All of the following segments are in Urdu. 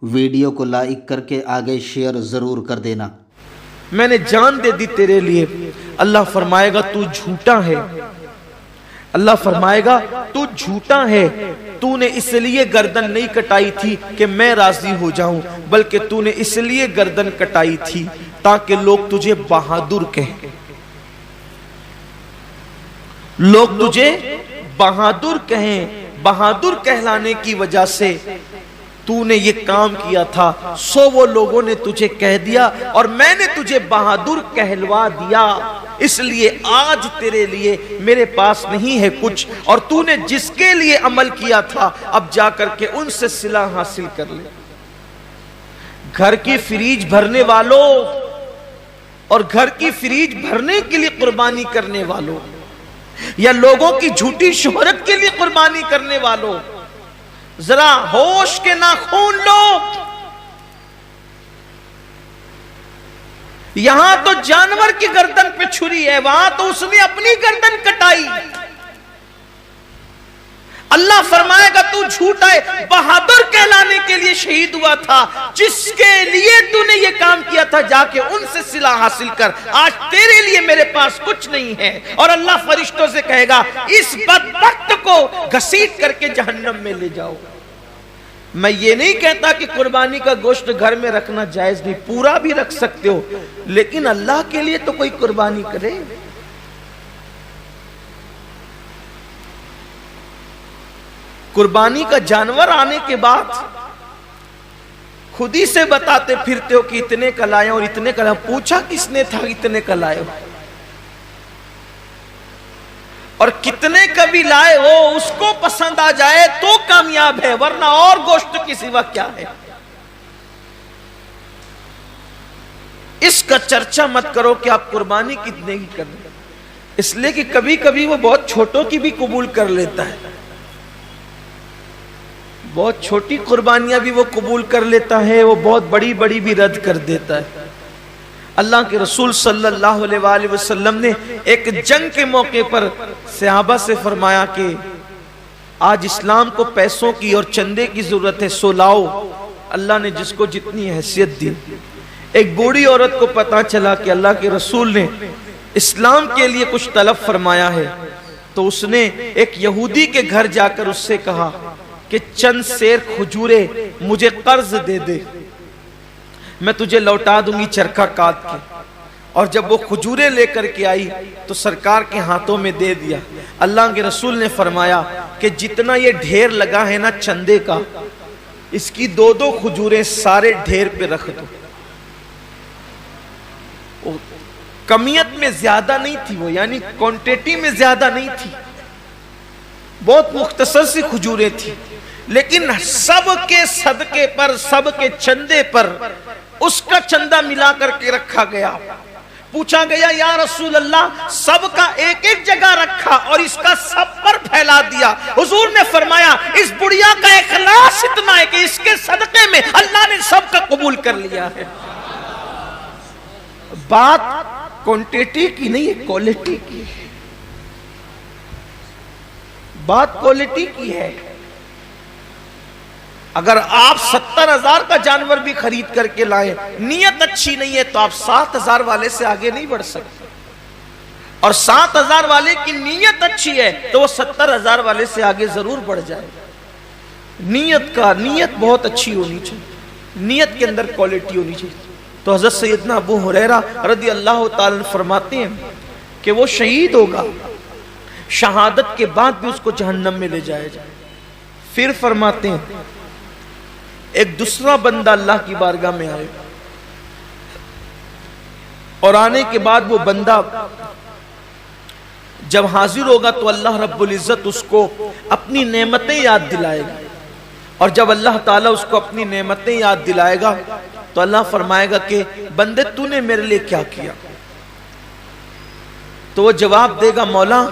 ویڈیو کو لائک کر کے آگے شیئر ضرور کر دینا۔ میں نے جان دے دی تیرے لیے۔ اللہ فرمائے گا تو جھوٹا ہے، اللہ فرمائے گا تو جھوٹا ہے، تو نے اس لیے گردن نہیں کٹائی تھی کہ میں راضی ہو جاؤں، بلکہ تو نے اس لیے گردن کٹائی تھی تاکہ لوگ تجھے بہادر کہیں، لوگ تجھے بہادر کہیں۔ بہادر کہلانے کی وجہ سے تو نے یہ کام کیا تھا، سو وہ لوگوں نے تجھے کہہ دیا اور میں نے تجھے بہادر کہلوا دیا، اس لیے آج تیرے لیے میرے پاس نہیں ہے کچھ، اور تو نے جس کے لیے عمل کیا تھا اب جا کر کے ان سے صلہ حاصل کر لے۔ گھر کی فریج بھرنے والوں اور گھر کی فریج بھرنے کے لیے قربانی کرنے والوں، یا لوگوں کی جھوٹی شہرت کے لیے قربانی کرنے والوں، ذرا ہوش کے ناخون لو۔ یہاں تو جانور کی گردن پہ چھری ہے، وہاں تو اس نے اپنی گردن کٹائی۔ اللہ فرمائے گا تو جھوٹا ہے، بہادر کہلانے کے لیے شہید ہوا تھا، جس کے لیے تو نے یہ کام کیا تھا جا کے ان سے صلہ حاصل کر، آج تیرے لیے میرے پاس کچھ نہیں ہے۔ اور اللہ فرشتوں سے کہے گا اس بدبخت کو گھسیٹ کر کے جہنم میں لے جاؤ۔ میں یہ نہیں کہتا کہ قربانی کا گوشت گھر میں رکھنا جائز نہیں، پورا بھی رکھ سکتے ہو، لیکن اللہ کے لیے تو کوئی قربانی کرے۔ قربانی کا جانور آنے کے بعد خود ہی سے بتاتے پھرتے ہو کہ اتنے کا لائے اور اتنے کا لائے، پوچھا کس نے تھا اتنے کا لائے ہو، اور کتنے کا بھی لائے ہو اس کو پسند آ جائے تو کامیاب ہے، ورنہ اور گوشت کی سوا کیا ہے۔ اس کا چرچا مت کرو کہ آپ قربانی کتنے کی کر رہے، اس لیے کہ کبھی کبھی وہ بہت چھوٹوں کی بھی قبول کر لیتا ہے، بہت چھوٹی قربانیاں بھی وہ قبول کر لیتا ہے، وہ بہت بڑی بڑی بھی رد کر دیتا ہے۔ اللہ کے رسول صلی اللہ علیہ وآلہ وسلم نے ایک جنگ کے موقع پر صحابہ سے فرمایا کہ آج اسلام کو پیسوں کی اور چندے کی ضرورت ہے، سو لاؤ۔ اللہ نے جس کو جتنی حیثیت دی۔ ایک بوڑھی عورت کو پتا چلا کہ اللہ کے رسول نے اسلام کے لیے کچھ طلب فرمایا ہے، تو اس نے ایک یہودی کے گھر جا کر اس سے کہا کہ چند سیر کھجورے مجھے قرض دے دے، میں تجھے لوٹا دوں گی چرخہ کاٹ کے۔ اور جب وہ کھجورے لے کر کے آئی تو سرکار کے ہاتھوں میں دے دیا۔ اللہ کے رسول نے فرمایا کہ جتنا یہ ڈھیر لگا ہے نا چندے کا، اس کی دو دو کھجوریں سارے ڈھیر پہ رکھ دو۔ کمیت میں زیادہ نہیں تھی وہ، یعنی کوانٹیٹی میں زیادہ نہیں تھی، بہت مختصر سی کھجوریں تھی، لیکن سب کے صدقے پر، سب کے چندے پر اس کا چندہ ملا کر کے رکھا گیا۔ پوچھا گیا یا رسول اللہ سب کا ایک ایک جگہ رکھا اور اس کا سب پر پھیلا دیا؟ حضور نے فرمایا اس بڑھیا کا اخلاص اتنا ہے کہ اس کے صدقے میں اللہ نے سب کا قبول کر لیا ہے۔ بات کوانٹیٹی کی نہیں ہے، کوالٹی کی ہے، بات کوالٹی کی ہے۔ اگر آپ 70,000 کا جانور بھی خرید کر کے لائیں، نیت اچھی نہیں ہے تو آپ 7,000 والے سے آگے نہیں بڑھ سکتے، اور 7,000 والے کی نیت اچھی ہے تو وہ 70,000 والے سے آگے ضرور بڑھ جائے۔ نیت بہت اچھی ہونی چاہیے، نیت کے اندر کوالٹی ہونی چاہیے۔ تو حضرت سیدنا ابو ہریرہ رضی اللہ تعالیٰ عنہ فرماتے ہیں کہ وہ شہید ہوگا، شہادت کے بعد بھی اس کو جہنم میں لے جائے جائے۔ پھر فرماتے ہیں ایک دوسرا بندہ اللہ کی بارگاہ میں آئے، اور آنے کے بعد وہ بندہ جب حاضر ہوگا تو اللہ رب العزت اس کو اپنی نعمتیں یاد دلائے گا، اور جب اللہ تعالیٰ اس کو اپنی نعمتیں یاد دلائے گا تو اللہ فرمائے گا کہ بندے تو نے میرے لیے کیا کیا؟ تو وہ جواب دے گا مولا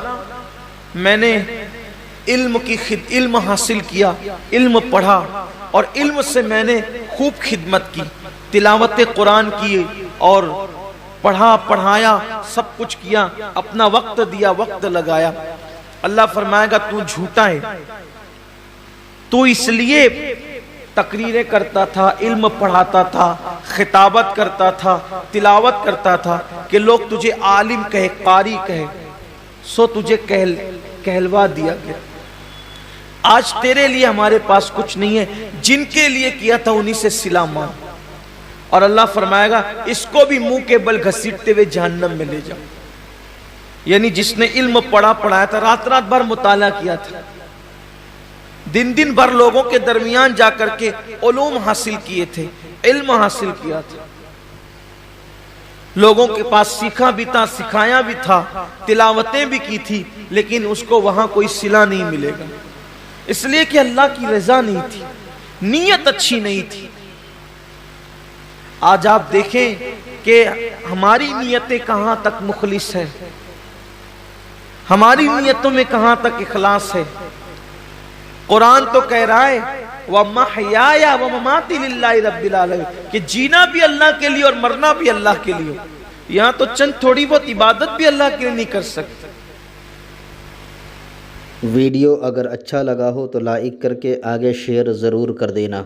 میں نے علم حاصل کیا، علم پڑھا، اور علم سے میں نے خوب خدمت کی، تلاوت قرآن کی اور پڑھا پڑھایا، سب کچھ کیا، اپنا وقت دیا، وقت لگایا۔ اللہ فرمائے گا تو جھوٹا ہے، تو اس لیے تقریریں کرتا تھا، علم پڑھاتا تھا، خطابت کرتا تھا، تلاوت کرتا تھا کہ لوگ تجھے عالم کہے، قاری کہے، سو تجھے کہلوا دیا گیا۔ آج تیرے لیے ہمارے پاس کچھ نہیں ہے، جن کے لیے کیا تھا انہی سے صلہ مانگ۔ اور اللہ فرمائے گا اس کو بھی منہ کے بل گھسیٹتے ہوئے جہنم میں لے جاؤ۔ یعنی جس نے علم پڑھایا تھا، رات رات بھر مطالعہ کیا تھا، دن دن بھر لوگوں کے درمیان جا کر کے علوم حاصل کیے تھے، علم حاصل کیا تھا، لوگوں کے پاس سیکھا بھی تھا، سکھایا بھی تھا، تلاوتیں بھی کی تھی، لیکن اس کو وہاں کوئی صلہ نہیں ملے گا، اس لیے کہ اللہ کی رضا نہیں تھی، نیت اچھی نہیں تھی۔ آج آپ دیکھیں کہ ہماری نیتیں کہاں تک مخلص ہیں، ہماری نیتوں میں کہاں تک اخلاص ہے۔ قرآن تو کہہ رہا ہے وَمَحْيَايَ وَمَمَاتِي لِلَّهِ رَبِّ الْعَالَمِينَ کہ جینا بھی اللہ کے لیے اور مرنا بھی اللہ کے لیے۔ یہاں تو چند تھوڑی بہت عبادت بھی اللہ کے لیے نہیں کر سکتے۔ ویڈیو اگر اچھا لگا ہو تو لائک کر کے آگے شیئر ضرور کر دینا۔